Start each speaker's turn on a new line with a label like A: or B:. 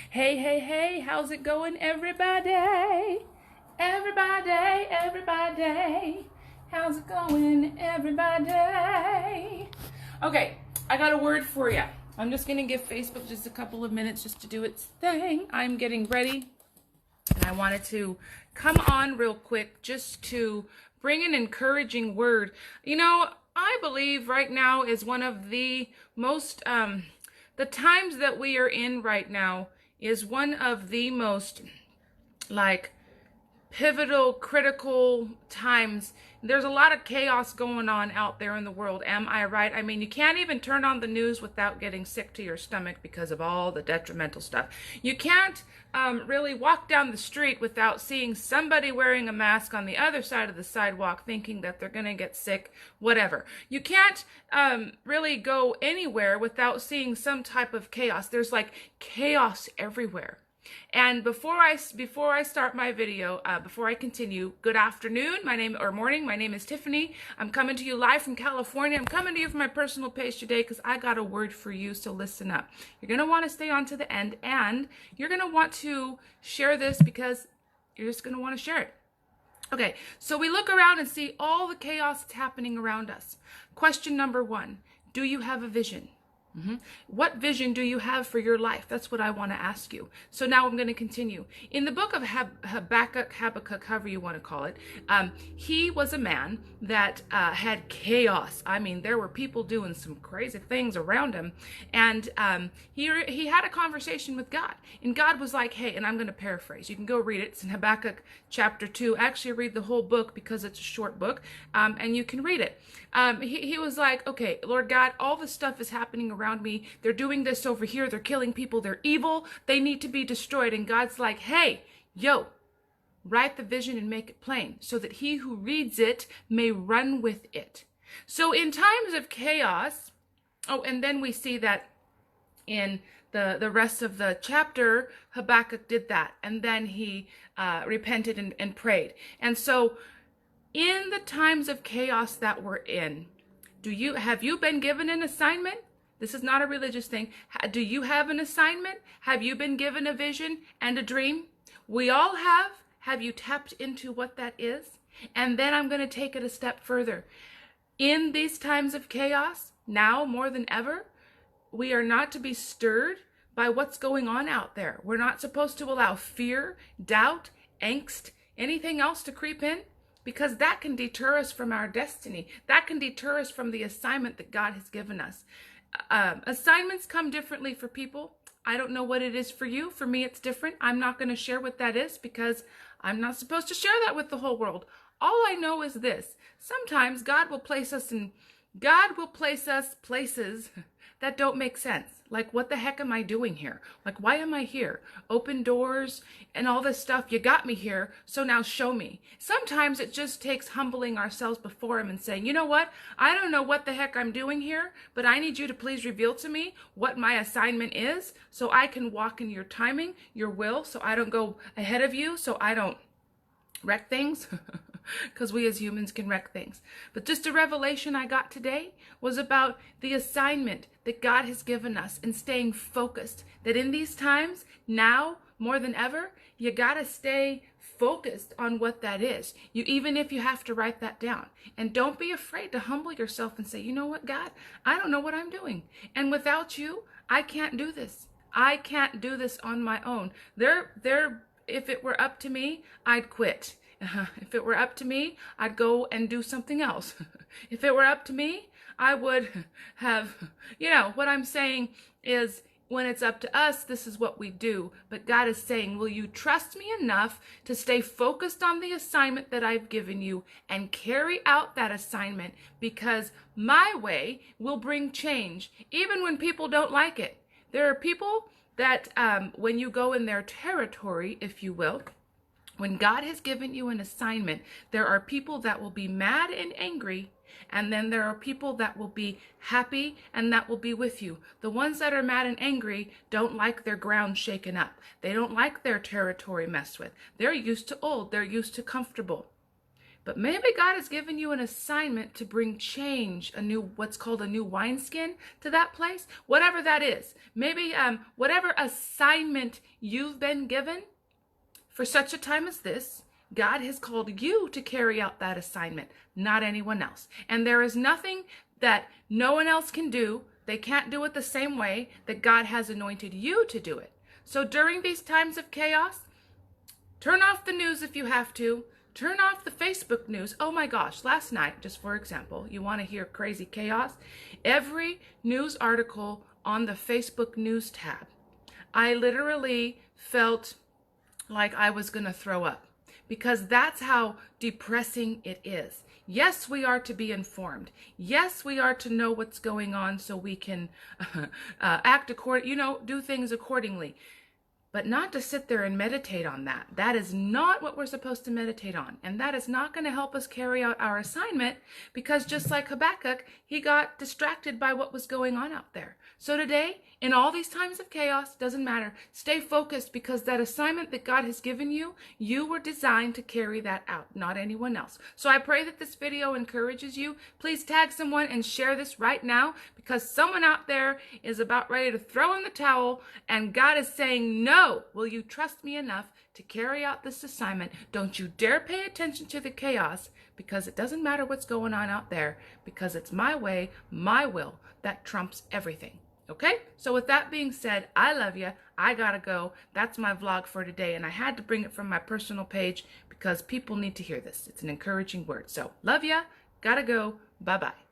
A: Hey, hey, hey, how's it going, everybody? Everybody. How's it going, everybody? Okay, I got a word for you. I'm just going to give Facebook just a couple of minutes just to do its thing. I'm getting ready, and I wanted to come on real quick just to bring an encouraging word. You know, I believe right now is one of the most, the times that we are in right now is one of the most, like, pivotal, critical times. There's a lot of chaos going on out there in the world. Am I right? I mean, you can't even turn on the news without getting sick to your stomach because of all the detrimental stuff. You can't really walk down the street without seeing somebody wearing a mask on the other side of the sidewalk thinking that they're going to get sick, whatever. You can't really go anywhere without seeing some type of chaos. There's like chaos everywhere. And before I start my video, before I continue, good afternoon, morning, my name is Tiffany. I'm coming to you live from California. I'm coming to you from my personal page today because I got a word for you, so listen up. You're going to want to stay on to the end, and you're going to want to share this because you're just going to want to share it. Okay, so we look around and see all the chaos that's happening around us. Question number 1, do you have a vision? What vision do you have for your life? That's what I want to ask you. So now I'm going to continue. In the book of Habakkuk, however you want to call it, he was a man that had chaos. I mean, there were people doing some crazy things around him. And he had a conversation with God. And God was like, hey, and I'm going to paraphrase. You can go read it. It's in Habakkuk chapter 2. Actually, read the whole book because it's a short book. And you can read it. He was like, okay, Lord God, all this stuff is happening around me. They're doing this over here. They're killing people. They're evil. They need to be destroyed. And God's like, hey, write the vision and make it plain so that he who reads it may run with it. So in times of chaos, and then we see that in the rest of the chapter, Habakkuk did that. And then he repented and prayed. And so in the times of chaos that we're in, have you been given an assignment? This is not a religious thing. Do you have an assignment? Have you been given a vision and a dream? We all have. Have you tapped into what that is? And then I'm going to take it a step further. In these times of chaos, now more than ever, we are not to be stirred by what's going on out there. We're not supposed to allow fear, doubt, angst, anything else to creep in, because that can deter us from our destiny. That can deter us from the assignment that God has given us. Assignments come differently for people. I don't know what it is for you. For me, it's different. I'm not going to share what that is because I'm not supposed to share that with the whole world. All I know is this. Sometimes God will place us places that don't make sense. Like, what the heck am I doing here? Like, why am I here? Open doors and all this stuff. You got me here, so now show me. Sometimes it just takes humbling ourselves before him and saying, you know what? I don't know what the heck I'm doing here, but I need you to please reveal to me what my assignment is so I can walk in your timing, your will, so I don't go ahead of you, so I don't wreck things. Because we as humans can wreck things. But just a revelation I got today was about the assignment that God has given us and staying focused. That in these times, now more than ever, you got to stay focused on what that is. Even if you have to write that down. And don't be afraid to humble yourself and say, you know what, God, I don't know what I'm doing. And without you, I can't do this. I can't do this on my own. If it were up to me, I'd quit. If it were up to me, I'd go and do something else. If it were up to me, I would have, what I'm saying is when it's up to us, this is what we do. But God is saying, will you trust me enough to stay focused on the assignment that I've given you and carry out that assignment? Because my way will bring change, even when people don't like it. There are people that when you go in their territory, if you will, when God has given you an assignment, there are people that will be mad and angry, and then there are people that will be happy and that will be with you. The ones that are mad and angry don't like their ground shaken up. They don't like their territory messed with. They're used to old. They're used to comfortable. But maybe God has given you an assignment to bring change, what's called a new wineskin to that place, whatever that is. Maybe whatever assignment you've been given for such a time as this, God has called you to carry out that assignment, not anyone else. And there is nothing that no one else can do. They can't do it the same way that God has anointed you to do it. So during these times of chaos, turn off the news if you have to. Turn off the Facebook news. Oh my gosh, last night, just for example, you want to hear crazy chaos? Every news article on the Facebook news tab, I literally felt like I was going to throw up, because that's how depressing it is. Yes, we are to be informed. Yes, we are to know what's going on so we can act according, do things accordingly. But not to sit there and meditate on that. That is not what we're supposed to meditate on. And that is not going to help us carry out our assignment, because just like Habakkuk, he got distracted by what was going on out there. So today, in all these times of chaos, doesn't matter, stay focused, because that assignment that God has given you, you were designed to carry that out, not anyone else. So I pray that this video encourages you. Please tag someone and share this right now, because someone out there is about ready to throw in the towel, and God is saying, no, will you trust me enough to carry out this assignment? Don't you dare pay attention to the chaos, because it doesn't matter what's going on out there, because it's my way, my will, that trumps everything. Okay? So with that being said, I love you. I gotta go. That's my vlog for today, and I had to bring it from my personal page because people need to hear this. It's an encouraging word. So love ya. Gotta go. Bye-bye.